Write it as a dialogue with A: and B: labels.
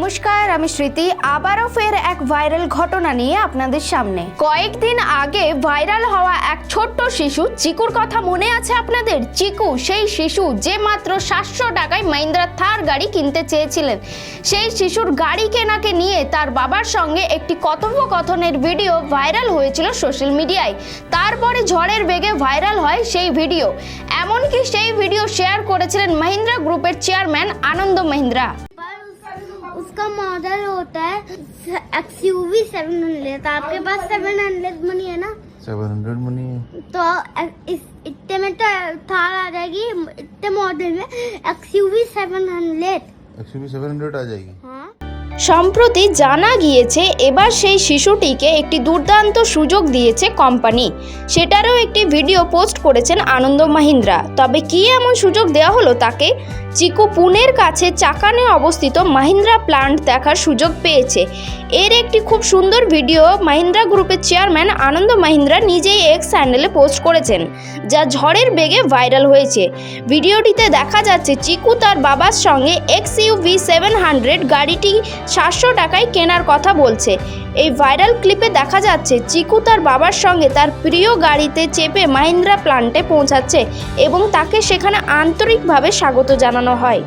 A: নমস্কার, আমি স্মৃতি আবারও ফের এক ভাইরাল ঘটনা নিয়ে আপনাদের সামনে। কয়েকদিন আগে ভাইরাল হওয়া এক ছোট্ট শিশু চিকুর কথা মনে আছে আপনাদের? চিকু সেই শিশু যে মাত্র 700 টাকায় মহিন্দ্রা থার গাড়ি কিনতে চেয়েছিলেন। সেই শিশুর গাড়ি কেনাকে নিয়ে তার বাবার সঙ্গে একটি কথোপকথনের ভিডিও ভাইরাল হয়েছিল সোশ্যাল মিডিয়ায়। তারপরে ঝড়ের বেগে ভাইরাল হয় সেই ভিডিও। এমনকি সেই ভিডিও শেয়ার করেছিলেন মহিন্দ্রা গ্রুপের চেয়ারম্যান आनंद महिंद्रा।
B: उसका मॉडल होता है XUV 700। आपके पास 700 मनी है ना?
C: 700 मनी है
B: तो इतने में तो थार आ जाएगी। इतने मॉडल में XUV 700।
C: XUV 700 आ जाएगी।
B: हाँ,
A: সম্প্রতি জানা গিয়েছে এবার সেই শিশুটিকে একটি দুর্দান্ত সুযোগ দিয়েছে কোম্পানি। সেটারও একটি ভিডিও পোস্ট করেছেন আনন্দ মাহিন্দ্রা। তবে কি এমন সুযোগ দেওয়া হলো তাকে? চিকু পুনের কাছে চাকানে অবস্থিত মাহিন্দ্রা প্ল্যান্ট দেখার সুযোগ পেয়েছে। এর একটি খুব সুন্দর ভিডিও মাহিন্দ্রা গ্রুপের চেয়ারম্যান আনন্দ মাহিন্দ্রা নিজেই এক্স হ্যান্ডেলে পোস্ট করেছেন, যা ঝড়ের বেগে ভাইরাল হয়েছে। ভিডিওটিতে দেখা যাচ্ছে চিকু তার বাবার সঙ্গে XUV 700 গাড়িটি 700 টাকায় কেনার কথা বলছে। এই ভাইরাল ক্লিপে দেখা যাচ্ছে চিকু তার বাবার সঙ্গে তার প্রিয় গাড়িতে চেপে মাহিন্দ্রা প্ল্যান্টে পৌঁছাচ্ছে এবং তাকে সেখানে আন্তরিকভাবে স্বাগত জানানো হয়।